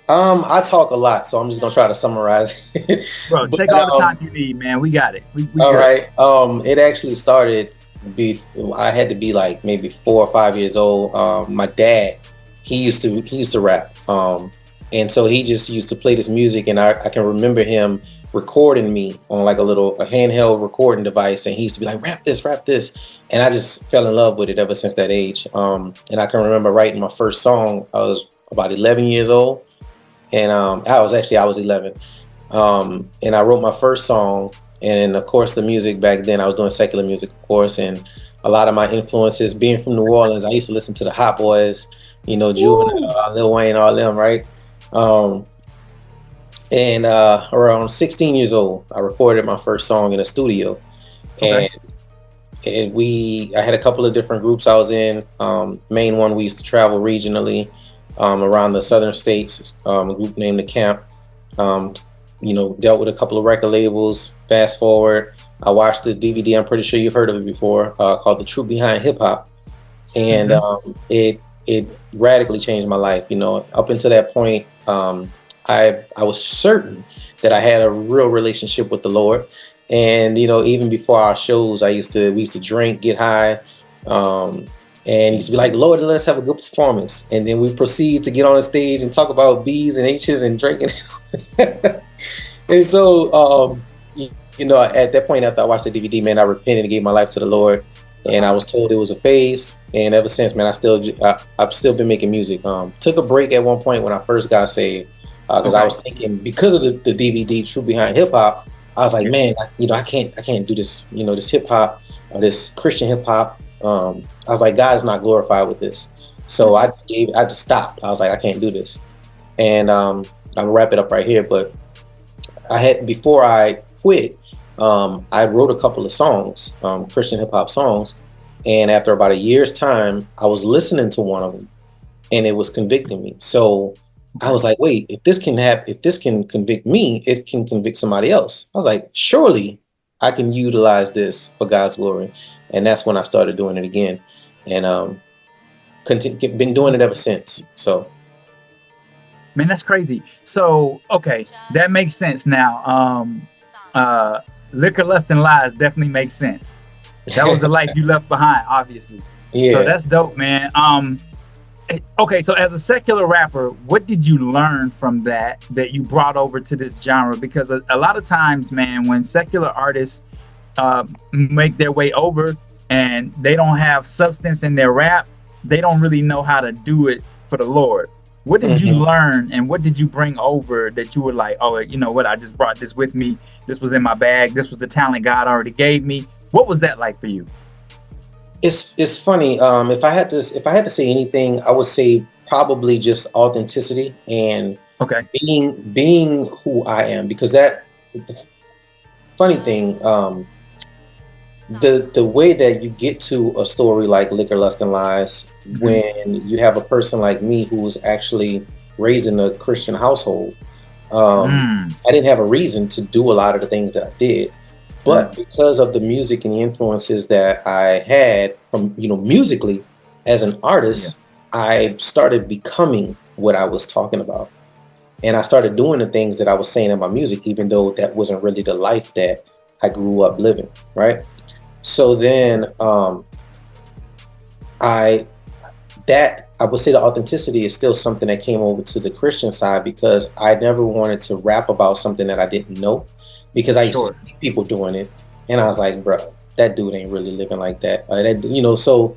I talk a lot, so I'm just gonna try to summarize it. Bro, But take all the time you need, man. We got it. We all good. right. It actually started. I had to be like maybe 4 or 5 years old. My dad, he used to rap. And so he just used to play this music, and I can remember him recording me on like a handheld recording device, and he used to be like, rap this," and I just fell in love with it ever since that age. And I can remember writing my first song. I was about 11 years old, and I was 11, and I wrote my first song. And of course, the music back then, I was doing secular music, of course, and a lot of my influences being from New Orleans, I used to listen to the Hot Boys, Juvenile, Woo! Lil Wayne, all them, right? Um, and around 16 years old, I recorded my first song in a studio, Okay. and I had a couple of different groups I was in. Main one, we used to travel regionally around the southern states. A group named the Camp. Um, Dealt with a couple of record labels. Fast forward, I watched the DVD. I'm pretty sure you've heard of it before, called "The Truth Behind Hip Hop," and Hmm. it radically changed my life. Up until that point, I was certain that I had a real relationship with the Lord, and even before our shows, we used to drink, get high, um, and he used to be like, "Lord, let's have a good performance," and then we proceed to get on the stage and talk about B's and H's and drinking. And so, at that point, after I watched the DVD, man, I repented and gave my life to the Lord. And I was told it was a phase. And ever since, man, I've still been making music. Took a break at one point when I first got saved, because I Okay. was thinking, because of the DVD, True Behind Hip Hop, I was like, Yeah. man, I can't do this, this hip hop or this Christian hip hop. I was like, God is not glorified with this. So Hmm. I just stopped. I was like, I can't do this. And I'll wrap it up right here. But before I quit, I wrote a couple of songs, Christian hip hop songs, and after about a year's time, I was listening to one of them, and it was convicting me. So I Okay. was like, wait, if this can convict me, it can convict somebody else. I was like, surely I can utilize this for God's glory, and that's when I started doing it again, and been doing it ever since. So. Man, that's crazy. So, okay, that makes sense now. Uh, Liquor, Lust, and Lies definitely makes sense. That was the life you left behind, obviously. So Yeah. that's dope, man. Okay, so as a secular rapper, what did you learn from that you brought over to this genre? Because a lot of times, man, when secular artists make their way over and they don't have substance in their rap, they don't really know how to do it for the Lord. What did you Mhm. learn and what did you bring over that you were like, oh, you know what? I just brought this with me. This was in my bag. This was the talent God already gave me. What was that like for you? It's funny. If I had to say anything, I would say probably just authenticity and Okay. being who I am. Because the funny thing, the way that you get to a story like Liquor, Lust, and Lies, Hmm. when you have a person like me who was actually raised in a Christian household, Mm, I didn't have a reason to do a lot of the things that I did. But mm, because of the music and the influences that I had from, musically as an yeah. artist, I started becoming what I was talking about. And I started doing the things that I was saying in my music, even though that wasn't really the life that I grew up living. Right. So then I I would say the authenticity is still something that came over to the Christian side, because I never wanted to rap about something that I didn't know, because I used to Sure. see people doing it, and I was like, bro, that dude ain't really living like that. So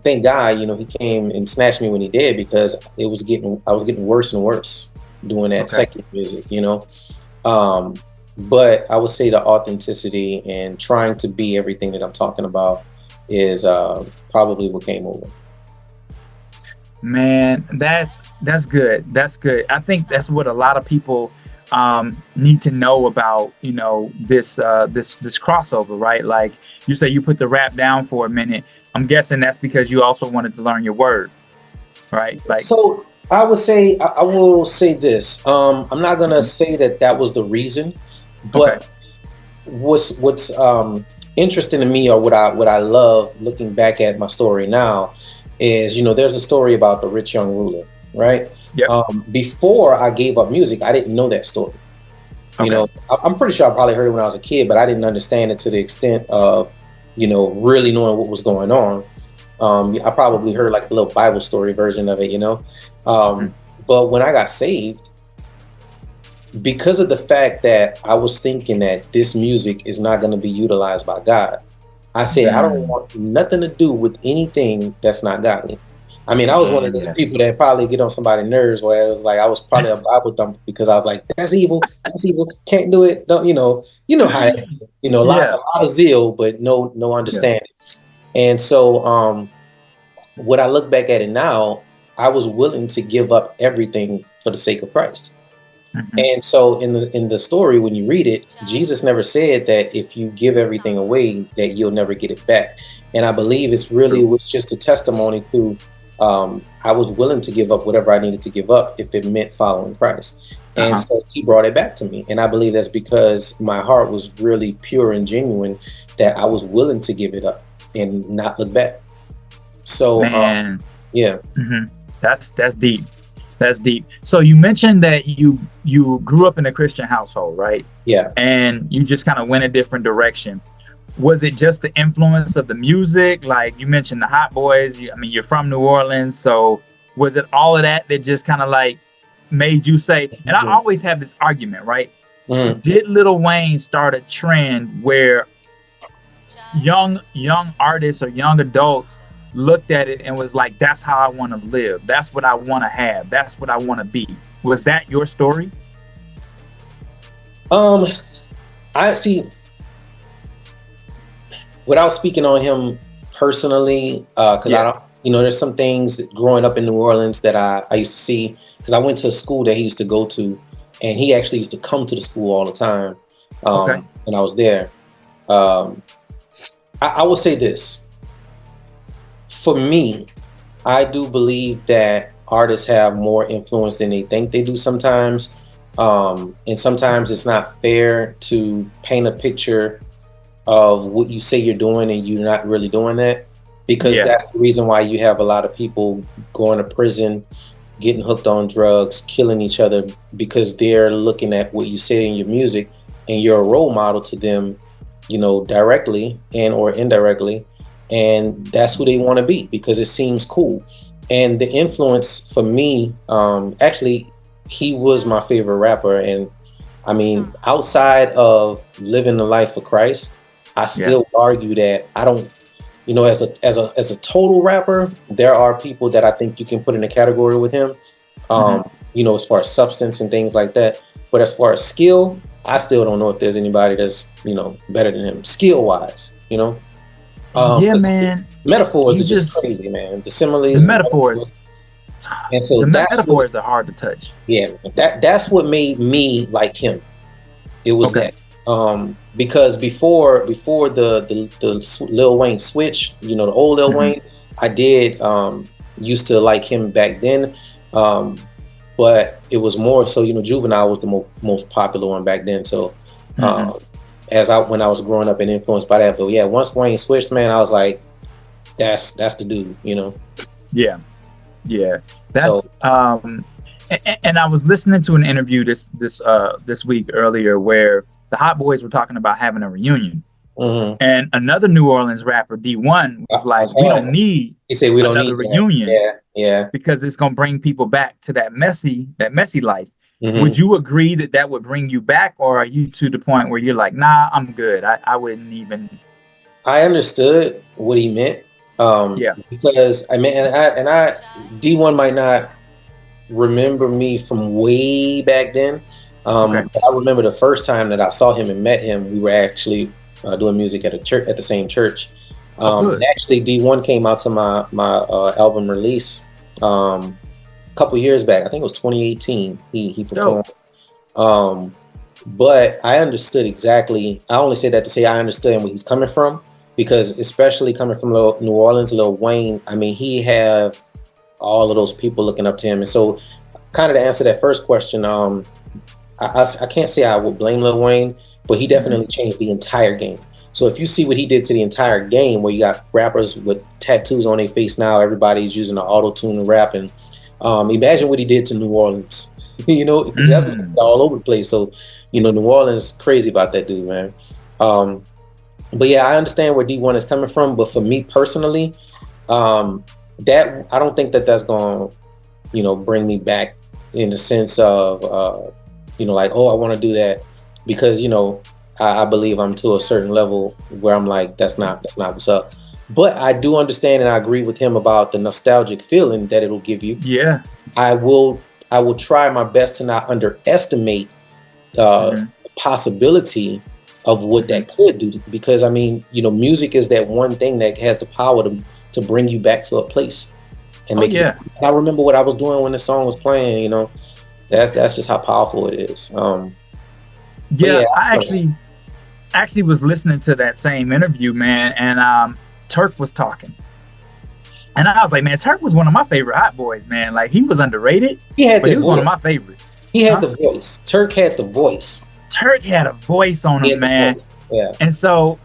thank God, he came and snatched me when he did, because I was getting worse and worse doing that Okay. secular music. Um, but I would say the authenticity and trying to be everything that I'm talking about is probably what came over. Man, that's good. That's good. I think that's what a lot of people need to know about, this crossover, right? Like you say you put the rap down for a minute. I'm guessing that's because you also wanted to learn your word, right? Like, So I will say this. I'm not gonna mhm, say that that was the reason, okay. but what's interesting to me, or what I love looking back at my story now, is there's a story about the rich young ruler. right? Yep. Before I gave up music, I didn't know that story. You Okay. know, I'm pretty sure I probably heard it when I was a kid, but I didn't understand it to the extent of, really knowing what was going on. I probably heard like a little Bible story version of it. Mhm. But when I got saved, because of the fact that I was thinking that this music is not going to be utilized by God, I said, I don't Mm. want nothing to do with anything that's not godly. I mean, I was one of Man, those yes. people that probably get on somebody's nerves where it was like I was probably a Bible thumper because I was like, that's evil, can't do it. Don't how that is. A Yeah. lot of zeal, but no Yeah. understanding. And so when I look back at it now, I was willing to give up everything for the sake of Christ. Mhm. And so in the story, when you read it, Jesus never said that if you give everything away, that you'll never get it back. And I believe it True. was just a testimony to I was willing to give up whatever I needed to give up if it meant following Christ. And Uh-huh. so he brought it back to me. And I believe that's because my heart was really pure and genuine that I was willing to give it up and not look back. So Man. yeah, Hmm. That's deep. That's deep. So you mentioned that you grew up in a Christian household, right? yeah. And you just kind of went a different direction. Was it just the influence of the music? Like you mentioned the Hot Boys. I mean, you're from New Orleans, so was it all of that that just kind of like made you say? And I Mhm. always have this argument, right? Mhm. Did Lil Wayne start a trend where young artists or young adults looked at it and was like, that's how I want to live, that's what I want to have, that's what I want to be? Was that your story? Um, I see. Without speaking on him personally, because I Yeah. don't, there's some things that growing up in New Orleans that I used to see because I went to a school that he used to go to, and he actually used to come to the school all the time Okay. when I was there. Um, I will say this for me, I do believe that artists have more influence than they think they do sometimes. And sometimes it's not fair to paint a picture of what you say you're doing and you're not really doing that, because Yeah. that's the reason why you have a lot of people going to prison, getting hooked on drugs, killing each other, because they're looking at what you say in your music and you're a role model to them, directly and or indirectly, and that's who they want to be because it seems cool. And the influence for me, actually, he was my favorite rapper. And I mean, outside of living the life of Christ, I Yeah. still argue that I don't, as a total rapper, there are people that I think you can put in a category with him. Hmm. As far as substance and things like that. But as far as skill, I still don't know if there's anybody that's, better than him skill wise. Yeah, 'Cause man. metaphors You are just just crazy, man. The the similes, and metaphors. and so The that's what, metaphors are hard to touch. yeah, that's what made me like him. It was Okay. that because before the Lil Wayne switch, the old Lil Hmm. Wayne, I did used to like him back then, um, but it was more so Juvenile was the most popular one back then. So Hmm. um, when I was growing up and influenced by that, but yeah, once Wayne switched, man, I was like, that's the dude. Yeah. Yeah. So That's and I was listening to an interview this week earlier where the Hot Boys were talking about having a reunion. mhm. And another New Orleans rapper, D1, was like, we don't need He said we don't another need that. reunion Yeah, yeah. because it's gonna bring people back to that messy life. Would Hmm. you agree that that would bring you back, or are you to the point where you're like, nah, I'm good. I wouldn't even. I understood what he meant, Yeah. because I mean, and I D1 might not remember me from way back then, Okay. but I remember the first time that I saw him and met him. We were actually doing music at a church at the same church. Oh, And good. actually, D1 came out to my album release a couple years back. I think it was 2018. He Dope. performed. Um, but I understood exactly. I only say that to say I understood where he's coming from, because especially coming from New Orleans, Lil Wayne. I mean, he have all of those people looking up to him, and so kind of to answer that first question, I can't say I would blame Lil Wayne, but he Hmm. definitely changed the entire game. So if you see what he did to the entire game, where you got rappers with tattoos on their face now, everybody's using the auto tune to rap, and Imagine what he did to New Orleans. You know, because that's Mm. all over the place. So, you know, New Orleans crazy about that dude, man. Um, but yeah, I understand where D1 is coming from. But for me personally, um, that I don't think that that's going to, you know, bring me back in the sense of, you know, like, oh, I want to do that because, you know, I believe I'm to a certain level where I'm like, that's not what's up. But I do understand and I agree with him about the nostalgic feeling that it'll give you. Yeah. I will I will try my best to not underestimate Hmm. the possibility of what Hmm. that could do because I mean, you know, music is that one thing that has the power to bring you back to a place and Oh make you. yeah. I remember what I was doing when the song was playing. You know, that's just how powerful it is. But Yeah. yeah, I actually was listening to that same interview, man, and Turk was talking. And I was like, man, Turk was one of my favorite hot boys, man. Like he was underrated, he had but he that was one of voice. my favorites. He had Huh? the voice. Turk had the voice. Turk had a voice on He him, had the man. voice. Yeah. And so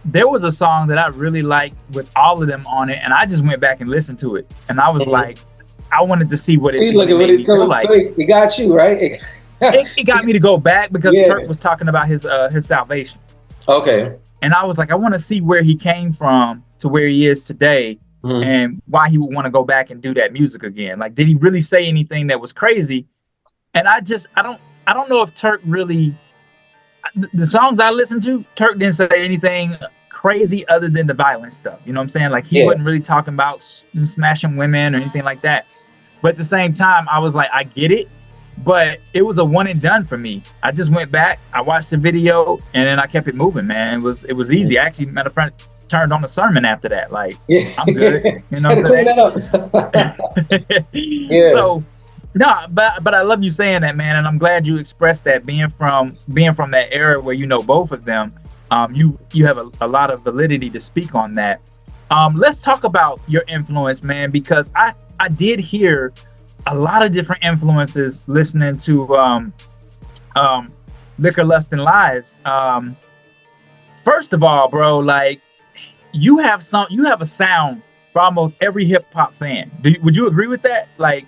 there was a song that I really liked with all of them on it, and I just went back and listened to it, and I was Mhm. like, I wanted to see Hey, what look it at what made he's me feel telling. So like. it got you right. It got me to go back because Turk Yeah. was talking about his salvation, Okay. and I was like, I want to see where he came from to where he is today, Mhm. and why he would want to go back and do that music again. Like, did he really say anything that was crazy? And I don't know if Turk really the songs I listened to, Turk didn't say anything crazy other than the violent stuff. You know what I'm saying? Like he Yeah. wasn't really talking about smashing women or anything like that. But at the same time, I was like, I get it, but it was a one and done for me. I just went back, I watched the video, and then I kept it moving. Man, it was easy. I actually, matter of fact, turned on the sermon after that. Like Yeah. I'm good. You know Had to what clean I'm that up. saying? Yeah. So no, but I love you saying that, man, and I'm glad you expressed that. Being from that era where you know both of them, you have a lot of validity to speak on that. Let's talk about your influence, man, because I did hear a lot of different influences listening to um, Liquor, Lust, and Lies. First of all, bro, like you have a sound for almost every hip hop fan. Would you agree with that? Like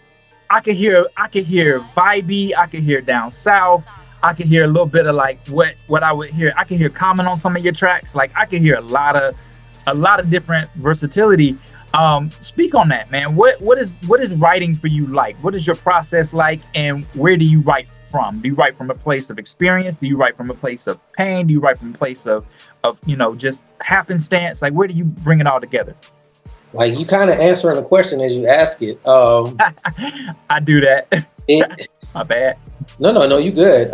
I could hear vibey, I could hear down south, I could hear a little bit of like what I would hear. I could hear comment on some of your tracks. Like I could hear a lot of different versatility. Speak on that, man. What is writing for you like? What is your process like, and where do you write from? Do you write from a place of experience? Do you write from a place of pain? Do you write from a place of just happenstance? Like where do you bring it all together? Like you kind of answering the question as you ask it. I do that. It My bad. no, you good.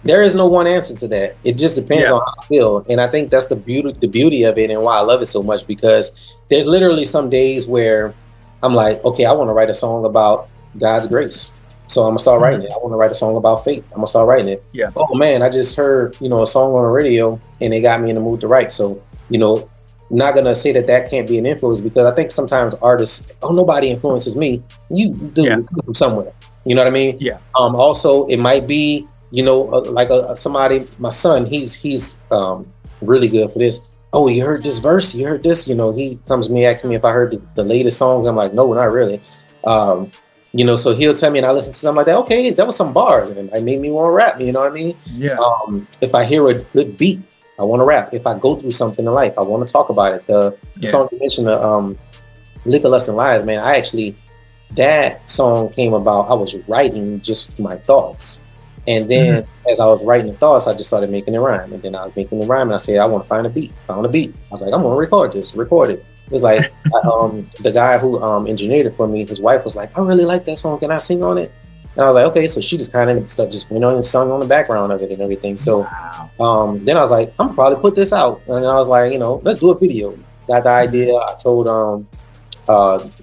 There is no one answer to that. It just depends Yeah. on how I feel, and I think that's the beauty of it, and why I love it so much. Because there's literally some days where I'm like, okay, I want to write a song about God's grace, so I'm gonna start writing Mhm. it. I want to write a song about faith. I'm gonna start writing it. Yeah. Oh man, I just heard a song on the radio, and it got me in the mood to write. So you know, not gonna say that that can't be an influence because I think sometimes artists, oh nobody influences me. You do Yeah. it comes from somewhere. You know what I mean? Yeah. Also, it might be like somebody, my son, he's really good for this. Oh, you heard this verse? You heard this? He comes to me asking me if I heard the latest songs. I'm like, no, not really. Um, so he'll tell me, and I listen to something like that. Okay, that was some bars, and it made me want to rap. You know what I mean? Yeah. If I hear a good beat, I want to rap. If I go through something in life, I want to talk about it. The Yeah. song you mentioned, "Liquor, Lust, and Lies," man. That song came about. I was writing just my thoughts, and then Mhm. as I was writing the thoughts, I just started making it rhyme. And then I was making the rhyme, and I said, I want to find a beat. Found a beat. I was like, I'm gonna record this. Record it. It was like the guy who engineered it for me. His wife was like, I really like that song. Can I sing on it? And I was like, okay. So she just kind of stuff just went on and sung on the background of it and everything. So Wow. then I was like, I'm probably put this out, and I was like, let's do a video. Got the Mhm. idea. I told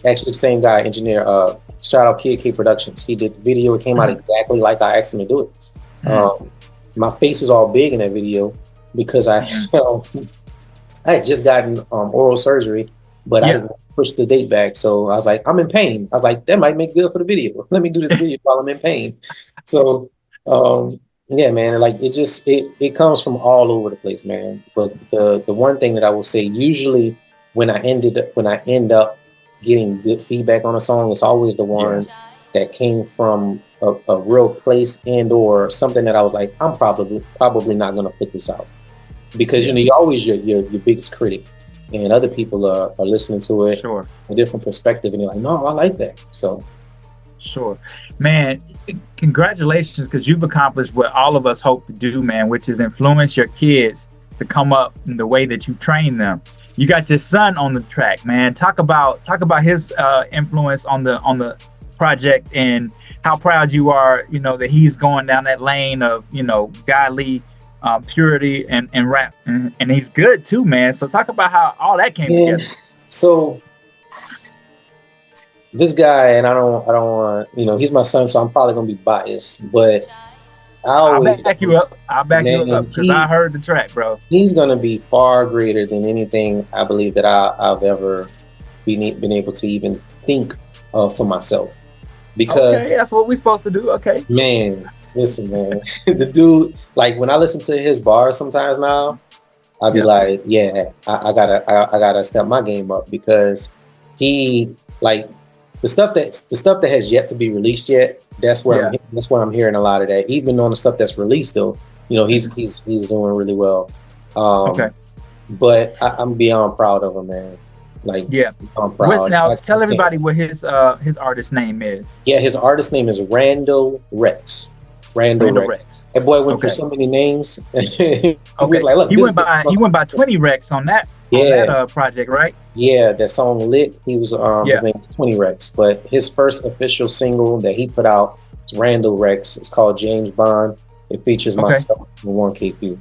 actually the same guy, engineer, shout out Kid K Productions. He did the video. It came out Mhm. exactly like I asked him to do it. Mhm. My face was all big in that video because Mhm. I had just gotten oral surgery, but I Yeah. didn't push the date back. So I was like, I'm in pain. I was like, that might make good for the video. Let me do this video while I'm in pain. So yeah, man, like it comes from all over the place, man. But the one thing that I will say, usually when I end up getting good feedback on a song, it's always the Yeah. one that came from a real place and or something that I was like, I'm probably not gonna put this out because Yeah. you're always your biggest critic, and other people are listening to it Sure. a different perspective, and they're like, no, I like that. So Sure. Man, congratulations, because you've accomplished what all of us hope to do, man, which is influence your kids to come up in the way that you train them. You got your son on the track, man. Talk about his influence on the project, and how proud you are, that he's going down that lane of, godly purity and rap, and he's good too, man. So talk about how all that came yeah, together. so this guy, and I don't want, he's my son, so I'm probably gonna be biased, but I I'll always, back you up. I'll back you up man, because I heard the track, bro. he's gonna be far greater than anything I believe that I've ever been able to even think of for myself. Because Okay, that's what we're supposed to do. Okay. man, listen, man, the dude, like when I listen to his bars sometimes now, I'll be Yeah. like, yeah, I gotta step my game up because he like the stuff that has yet to be released yet. Yeah. That's where I'm hearing a lot of that. Even on the stuff that's released, though, Mhm. he's doing really well. Um, Okay. but I'm beyond proud of him, man. Like Yeah. I'm With proud. now, I tell just can't. everybody what his artist name is. Yeah, his artist name is Randall Rex. Randall Randall Rex. Rex. That boy went through Okay. so many names. He was Okay. like, look, He this went is the by he most. went by 20 Rex on that Yeah, project, right? yeah, that song Lit. He was his Yeah. name was 20 Rex, but his first official single that he put out is Randall Rex. It's called James Bond. It features Okay. myself and 1K Few.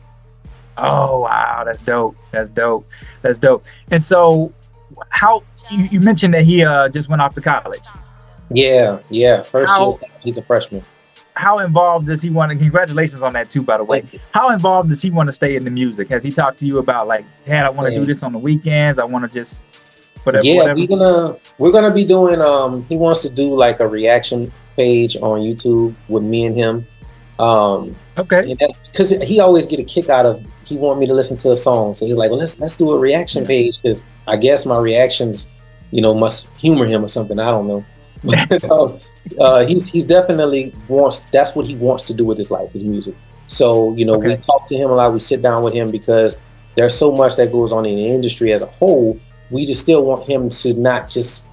Oh wow, that's dope. That's dope. That's dope. And so, how you mentioned that he just went off to college. Yeah, yeah. First year, How he's a freshman. how involved does he want to? Congratulations on that too, by the way. Thank you. How involved does he want to stay in the music? Has he talked to you about like, Dad, I want to do And this on the weekends. I want to just whatever, yeah, whatever. we're gonna be doing he wants to do like a reaction page on YouTube with me and him. Um Okay. and because he always get a kick out of he want me to listen to a song. So he's like, well, let's do a reaction Yeah. page because I guess my reactions, must humor him or something. I don't know. But he's definitely wants that's what he wants to do with his life, his music. So, we Okay. talk to him a lot, we sit down with him because there's so much that goes on in the industry as a whole. We just still want him to not just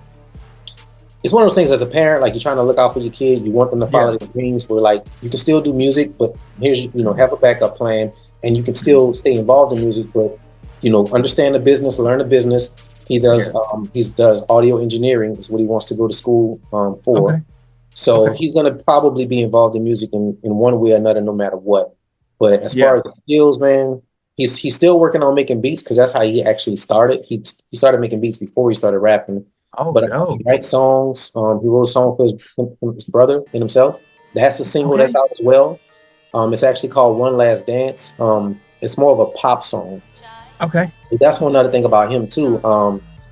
it's one of those things as a parent, like you're trying to look out for your kid, you want them to Yeah. follow their dreams, where like you can still do music, but here's have a backup plan, and you can Mhm. still stay involved in music, but understand the business, learn the business. Yeah. He does audio engineering is what he wants to go to school for. Okay. So Okay. he's gonna probably be involved in music in one way or another, no matter what. But as far Yeah. as the skills, man, he's still working on making beats because that's how he actually started. He started making beats before he started rapping. Oh, But he dope. writes songs. He wrote a song for his brother and himself. That's a single that's Okay. out as well. It's actually called One Last Dance. It's more of a pop song. Okay. That's one other thing about him too.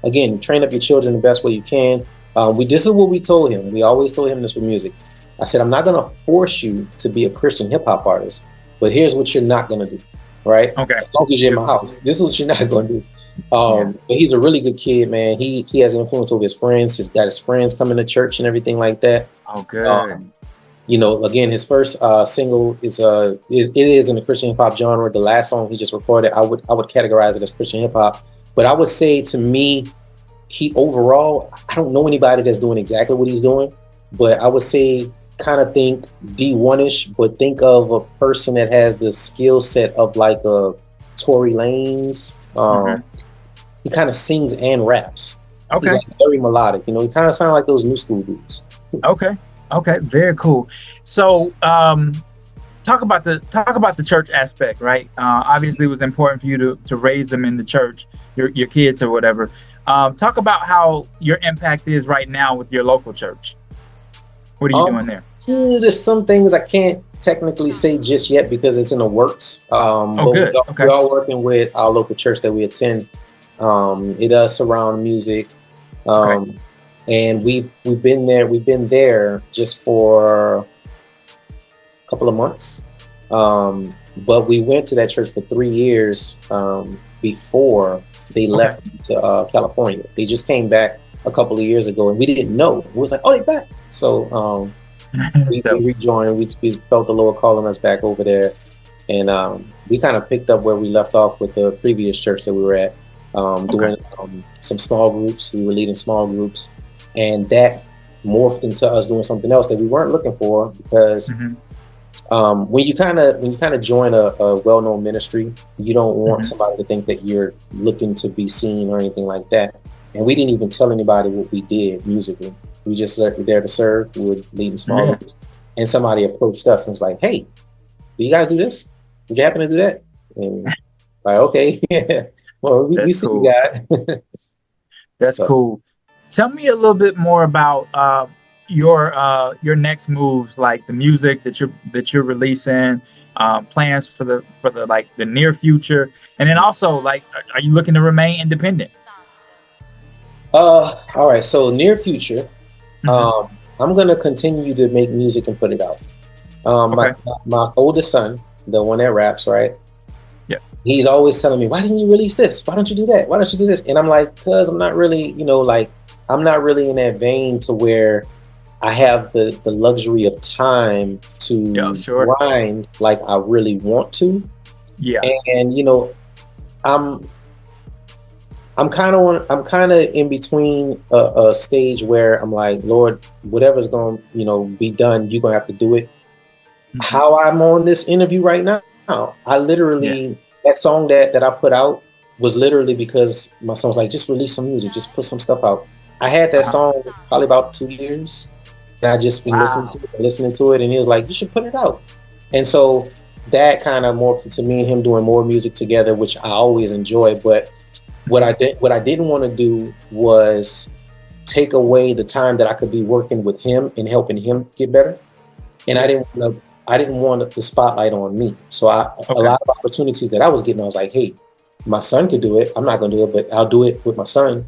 Again, train up your children the best way you can. We This is what we told him. We always told him this with music. I said, I'm not gonna force you to be a Christian hip hop artist, but here's what you're not gonna do. Right? Okay. As long as you're in my Beautiful. house, this is what you're not gonna do. Yeah. But he's a really good kid, man. He has influence over his friends. He's got his friends coming to church and everything like that. Oh, good. Um, again, his first single it is in the Christian hip hop genre. The last song he just recorded, I would categorize it as Christian hip hop. But I would say to me, he overall, I don't know anybody that's doing exactly what he's doing, but I would say kind of think D1-ish, but think of a person that has the skill set of like a Tory Lanez. Hmm. He kind of sings and raps. He's Okay. like very melodic. He kind of sound like those new school dudes. Okay. Okay. Very cool. So, talk about the church aspect, right? Obviously, it was important for you to raise them in the church, your kids or whatever. Talk about how your impact is right now with your local church. What are you Um, doing there? there's some things I can't technically say just yet because it's in the works. Oh, But good. we Okay. are working with our local church that we attend. It does surround music. Okay. And we've been there just for a couple of months. But we went to that church for 3 years before they Okay. left to California. They just came back a couple of years ago, and we didn't know. It was like, oh, they back. So That's we dope. rejoined. We felt the Lord calling us back over there, and we kind of picked up where we left off with the previous church that we were at, Okay. doing some small groups. We were leading small groups, and that morphed into us doing something else that we weren't looking for because Hmm. when you kind of join a well-known ministry, you don't want Hmm. somebody to think that you're looking to be seen or anything like that. And we didn't even tell anybody what we did musically. We just were there to serve. We were leading small Yeah, groups, and somebody approached us and was like, "Hey, do you guys do this? Would you happen to do that?" And like, okay, yeah. Well, we that's see you cool. got. That's So, cool. Tell me a little bit more about your next moves, like the music that you're releasing, plans for the like the near future, and then also like, are you looking to remain independent? all right. So near future, Hmm. I'm gonna continue to make music and put it out. My Okay. my oldest son, the one that raps, right? Yeah. He's always telling me, "Why didn't you release this? Why don't you do that? Why don't you do this?" And I'm like, "Cause I'm not really, like I'm not really in that vein to where I have the luxury of time Yeah. to Sure. grind like I really want to." Yeah. And I'm I'm kind of in between a stage where I'm like, Lord, whatever's going to be done, you're gonna have to do it. Hmm. How I'm on this interview right now, I Yeah. literally that song that I put out was literally because my son was like, just release some music, just put some stuff out. I had that Uh-huh. song probably about 2 years, and I just been Wow. listening to it, and he was like, you should put it out. And so that kind of morphed into me and him doing more music together, which I always enjoy. But Hmm. what I didn't want to do was take away the time that I could be working with him and helping him get better. And Yeah. I didn't want the spotlight on me. So a Okay. lot of opportunities that I was getting, I was like, hey, my son could do it. I'm not gonna do it, but I'll do it with my son.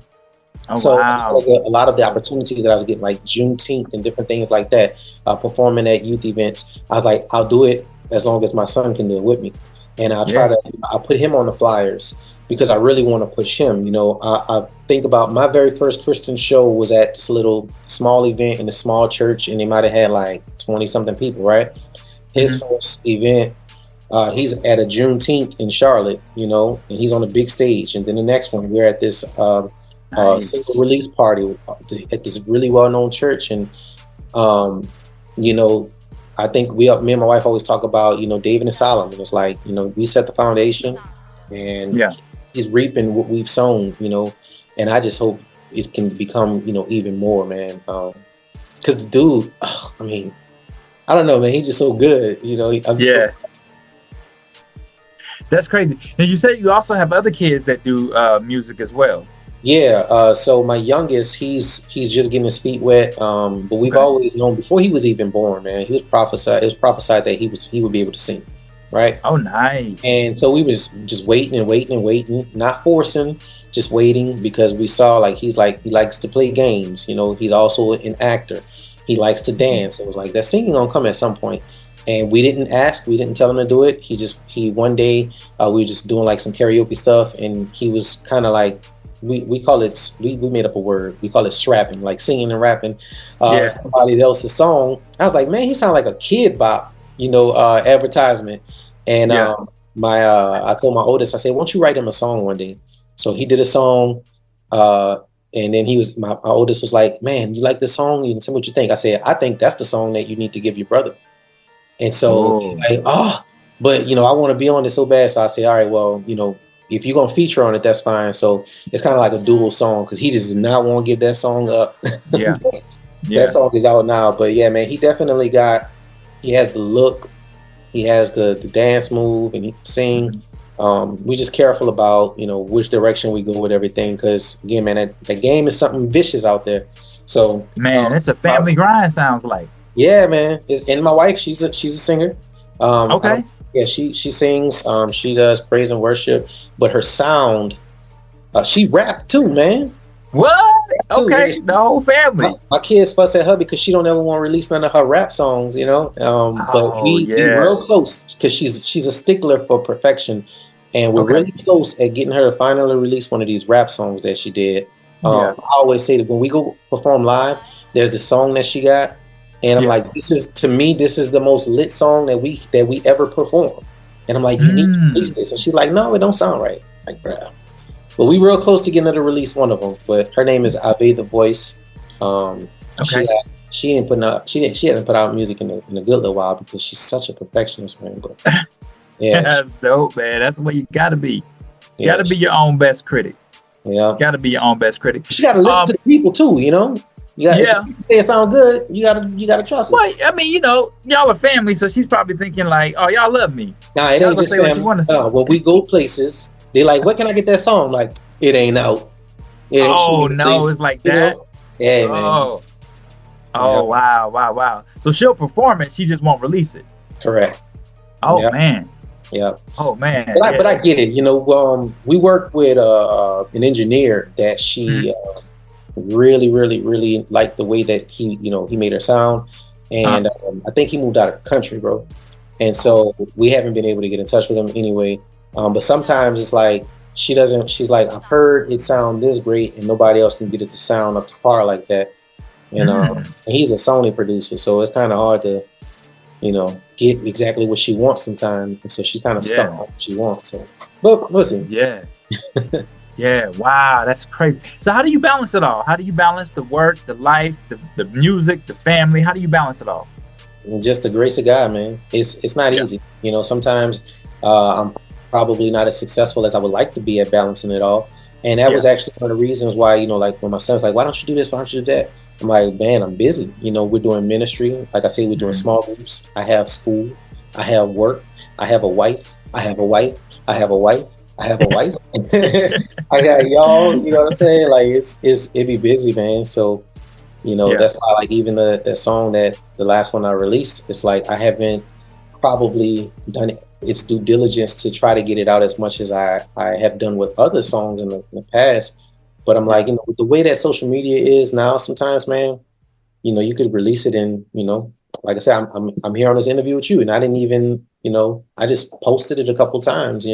Oh So wow. a lot of That's the dope. opportunities that I was getting, like Juneteenth and different things like that, performing at youth events, I was like, I'll do it as long as my son can do it with me, and Yeah. I'll put him on the flyers because I really want to push him. I think about my very first Christian show was at this little small event in a small church, and they might have had like 20 something people, right? His Hmm. first event, he's at a Juneteenth in Charlotte, and he's on a big stage. And then the next one, we're at this single Nice. release party at this really well known church. And, um, you know, I think me and my wife always talk about, David and Solomon. It's like, we set the foundation and Yeah. he's reaping what we've sown, and I just hope it can become, even more, man. Because the dude, I mean, I don't know, man. He's just so good. I'm just so Yeah. That's crazy. And you said you also have other kids that do music as well. Yeah, so my youngest, he's just getting his feet wet. But we've Okay. always known before he was even born, man. He was prophesied. It was prophesied that he would be able to sing, right? Oh, nice. And so we was just waiting and waiting and waiting, not forcing, just waiting because we saw like he likes to play games. He's also an actor. He likes to Mhm. dance. It was like that singing gonna come at some point. And we didn't ask, we didn't tell him to do it. He one day we were just doing like some karaoke stuff, and he was kind of like we call it we made up a word. We call it strapping, like singing and rapping Yeah. somebody else's song. I was like, man, he sounded like a kid bop, advertisement. And Yeah. I told my oldest, I said, "Won't you write him a song one day?" So he did a song, uh, and then my oldest was like, "Man, you like this song? You can tell me what you think." I said, "I think that's the song that you need to give your brother." And so he's Oh, like, "Oh, but I want to be on it so bad." So I say, "All right, well, if you're gonna feature on it, that's fine." So it's kind of like a dual song because he just did not want to give that song up. yeah. That Yeah. song is out now, but yeah, man, he has the look, he has the dance move, and he can sing. Mhm. We just careful about which direction we go with everything because again, man, that game is something vicious out there. So Man, it's a uh, family grind, sounds like. yeah, man. And my wife, she's a singer. I don't. Okay. Yeah, she sings. She does praise and worship, but her sound, she rap too, man. What? Rap too. Yeah, Okay. The whole family. my kids fuss at her because she don't ever want to release none of her rap songs, But Oh, we yeah. real close because she's a stickler for perfection, and we're Okay. really close at getting her to finally release one of these rap songs that she did. Yeah. I always say that when we go perform live, there's the song that she got, and I'm Yeah. like, this is to me, this is the most lit song that we ever perform. And I'm like, you need to release Mm. this. And she's like, no, it don't sound right. Like, bruh. But we real close to getting her to release one of them. But her name is Ave the Voice. Um, she Okay. had, she didn't put out she hasn't put out music in a good little while because she's such a perfectionist, man. But yeah, That's dope, man. That's what you gotta be. You yeah, gotta be your own best critic. yeah. Gotta be your own best critic. You gotta listen to the people too, you know. You got if the Yeah. people say it sound good, you gotta trust it. Well, I mean, y'all are family, so she's probably thinking like, "Oh, y'all love me. Nah, it Y'all ain't gonna just say what you family. want to say." When we go places, they like, where can I get that song? Like, it ain't out. It ain't she Oh ain't released, no, it's like you that. know? Yeah, man. Oh, Yeah, oh, wow, wow, wow. So she'll perform it, she just won't release it. correct. Oh Yeah, man. yeah. Oh man. But I get it. You know, we work with an engineer that Mhm. she really, really, really liked the way that he made her sound, Uh, and I think he moved out of the country, bro. And so we haven't been able to get in touch with him anyway. But sometimes it's like she doesn't. She's like, I've heard it sound this great, and nobody else can get it to sound up to par like that. mm, And he's a Sony producer, so it's kind of hard to get exactly what she wants sometimes. And so she's kind of stuck on yeah. what she wants. So, but listen, Yeah. Yeah. Wow, that's crazy. So how do you balance it all? How do you balance the work, the life, the music, the family? How do you balance it all? just the grace of God, man. It's not Yeah. easy. Sometimes I'm probably not as successful as I would like to be at balancing it all. And that Yeah. was actually one of the reasons why, like when my son's like, why don't you do this? Why don't you do that? I'm like, man, I'm busy. We're doing ministry. Like I say, we're doing Mhm. small groups. I have school. I have work. I have a wife. I have a wife. I have a wife. I have a wife. I got y'all. You know what I'm saying? Like it'd be busy, man. So Yeah. that's why, like, even the song that the last one I released, it's like I haven't probably done its due diligence to try to get it out as much as I have done with other songs in the past. But I'm like, Yeah. with the way that social media is now, sometimes, man, you could release it and, like I said, I'm here on this interview with you, and I didn't even, I just posted it a couple times,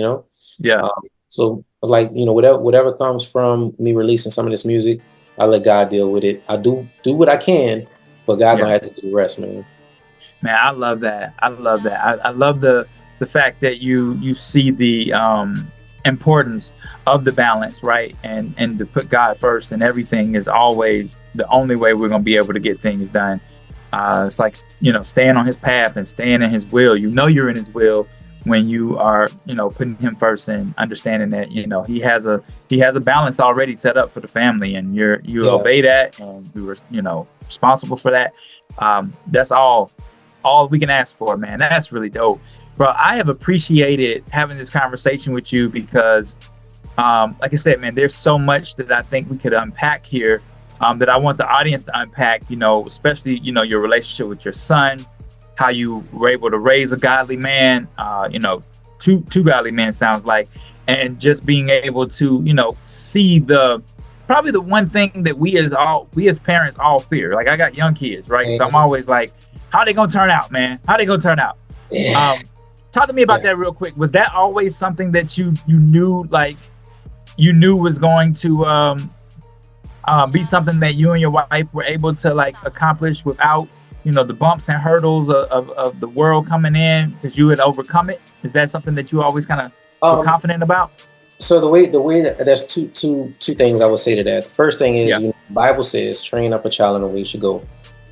Yeah. um, so like, whatever comes from me releasing some of this music, I let God deal with it. I do what I can, but God Yeah. gonna have to do the rest, man. Man, I love that. I love that. I love the fact that you see the importance of the balance, right? And to put God first and everything is always the only way we're gonna be able to get things done. It's like staying on His path and staying in His will. You're in His will when you are putting Him first and understanding that He has a balance already set up for the family, and you Yeah. obey that, and we were responsible for that. That's all we can ask for, man. That's really dope, bro. I have appreciated having this conversation with you because, like I said, man, there's so much that I think we could unpack here. That I want the audience to unpack. Especially your relationship with your son, how you were able to raise a godly man. Two godly men sounds like, and just being able to see the probably the one thing that we as parents all fear. Like I got young kids, right? So I'm And, always like, how they gonna turn out, man? How they gonna turn out? yeah. Um, Talk to me about Yeah. that real quick. Was that always something that you knew, like you knew was going to be something that you and your wife were able to like accomplish without the bumps and hurdles of the world coming in because you had overcome it? Is that something that you always kind of were Um. confident about? So the way that there's two things I would say to that. The first thing is, Yeah. the Bible says, "Train up a child in the way he should go.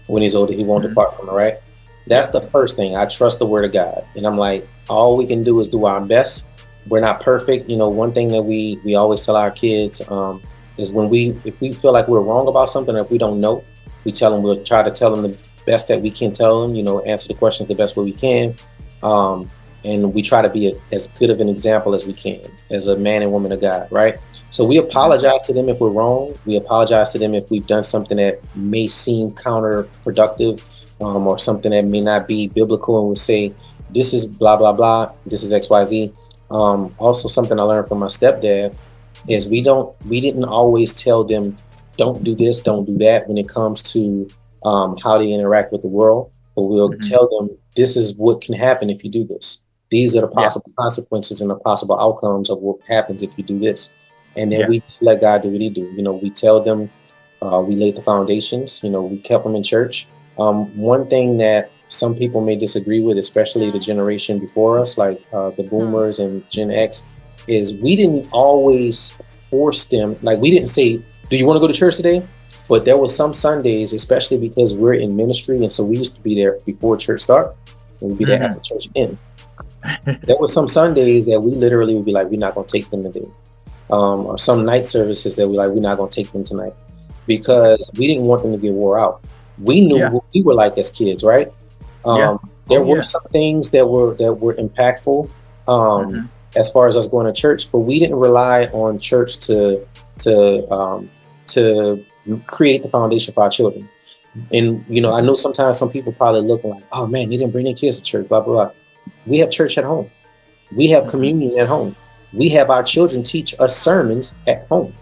When he's older, he won't Mhm. depart from it." Right? That's Yeah. the first thing. I trust the word of God, and I'm like, all we can do is do our best. We're not perfect. One thing that we always tell our kids, is if we feel like we're wrong about something, or if we don't know, we'll try to tell them the best that we can tell them. Answer the questions the best way we can. Um, and we try to be as good of an example as we can as a man and woman of God, right? So we Mhm. apologize to them if we're wrong. We apologize to them if we've done something that may seem counterproductive, or something that may not be biblical, and we say, this is blah blah blah, this is XYZ. Also, something I learned from my stepdad is we didn't always tell them, don't do this, don't do that, when it comes to how they interact with the world, but we'll Mhm. tell them, this is what can happen if you do this. These are the Yeah. possible consequences and the possible outcomes of what happens if you do this. and then Yeah. we just let God do what He do. You know, we tell them, we laid the foundations. You know, we kept them in church. One thing that some people may disagree with, especially the generation before us, like the Boomers and Gen X, is we didn't always force them. Like we didn't say, "Do you want to go to church today?" But there was some Sundays, especially because we're in ministry, and so we used to be there before church start, and we'd be there after church end. There were some Sundays that we literally would be like, "We're not going to take them today," or some night services that we like, "We're not going to take them tonight," because we didn't want them to get wore out. We knew Yeah. what we were like as kids, right? Yeah. There Oh, were yeah. some things that were impactful as far as us going to church, but we didn't rely on church to create the foundation for our children. And you know, I know sometimes some people probably looking like, "Oh man, they didn't bring their kids to church," blah blah blah. We have church at home. We have communion at home. We have our children teach us sermons at home.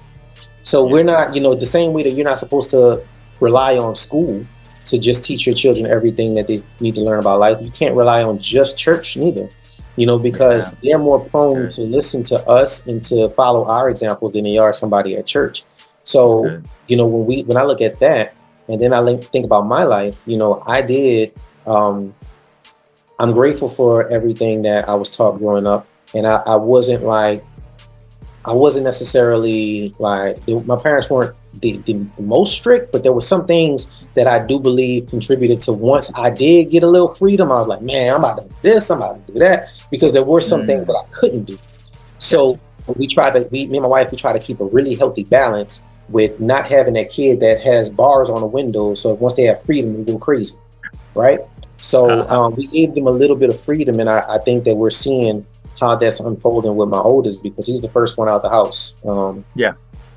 So we're not, you know, the same way that you're not supposed to rely on school to just teach your children everything that they need to learn about life. You can't rely on just church neither, you know, because they're more prone to listen to us and to follow our examples than they are somebody at church. So, you know, when I look at that and then I think about my life, you know, I'm grateful for everything that I was taught growing up. And I wasn't necessarily like, my parents weren't the most strict, but there were some things that I do believe contributed to once I did get a little freedom. I was like, man, I'm about to do this, I'm about to do that, because there were some things that I couldn't do. So me and my wife, we try to keep a really healthy balance with not having that kid that has bars on the window. So once they have freedom, they go crazy, right? So we gave them a little bit of freedom, and I think that we're seeing how that's unfolding with my oldest, because he's the first one out the house.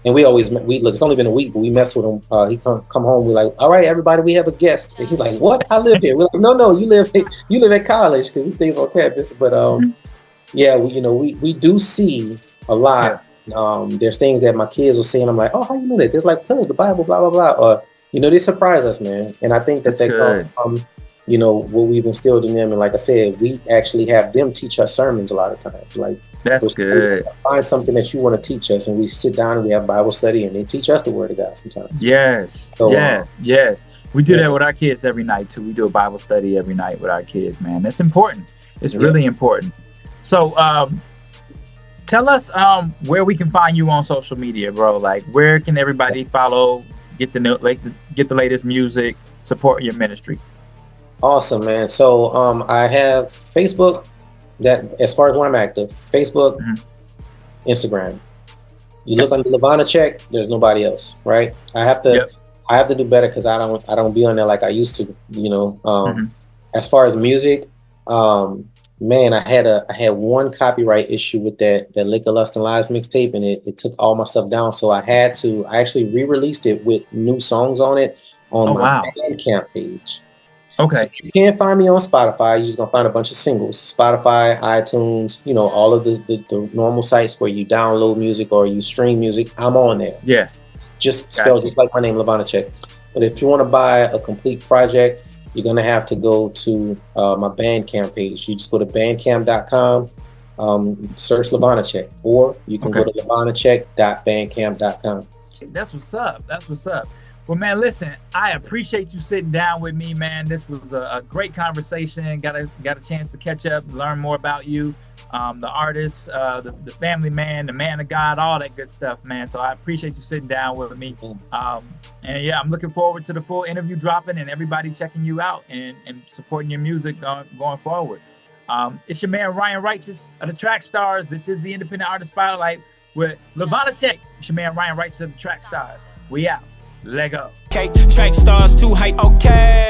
And we look. It's only been a week, but we mess with him. He come home. We're like, "All right, everybody, we have a guest." And he's like, "What? I live here." We're like, "No, you live at college," because he stays on campus. But yeah, we do see a lot. There's things that my kids will say, and I'm like, "Oh, how you know that?" There's like, "Cause the Bible, blah blah blah." Or they surprise us, man. And I think that comes from what we've instilled in them. And like I said, we actually have them teach us sermons a lot of times. Like, that's good. Find something that you want to teach us, and we sit down and we have Bible study, and they teach us the Word of God sometimes. Yes. So, yes. We do that with our kids every night too. We do a Bible study every night with our kids, man. That's important. It's really important. So, tell us where we can find you on social media, bro. Like, where can everybody follow, get the latest music, support your ministry? Awesome, man. So I have Facebook, that as far as when I'm active, Facebook, Instagram. You look under Levana Check, there's nobody else, right? I have to do better, because I don't be on there like I used to, As far as music, man, I had one copyright issue with that Liquor, Lust, and Lies mixtape, and it took all my stuff down. So I actually re-released it with new songs on it on my Bandcamp page. Okay. So you can't find me on Spotify. You're just gonna find a bunch of singles. Spotify, iTunes, all of the normal sites where you download music or you stream music. I'm on there. Yeah. Just spelled just like my name, Levana Check. But if you want to buy a complete project, you're gonna have to go to my Bandcamp page. You just go to bandcamp.com, search Levana Check, or you can go to levanacheck.bandcamp.com. That's what's up. That's what's up. Well, man, listen, I appreciate you sitting down with me, man. This was a great conversation. Got a chance to catch up, learn more about you, the artist, the family man, the man of God, all that good stuff, man. So I appreciate you sitting down with me. And yeah, I'm looking forward to the full interview dropping and everybody checking you out and supporting your music going forward. It's your man, Ryan Righteous of the Trackstarz. This is the Independent Artist Spotlight with Levana Check. It's your man, Ryan Righteous of the Trackstarz. We out. Lego. Okay, Trackstarz too hype. Okay.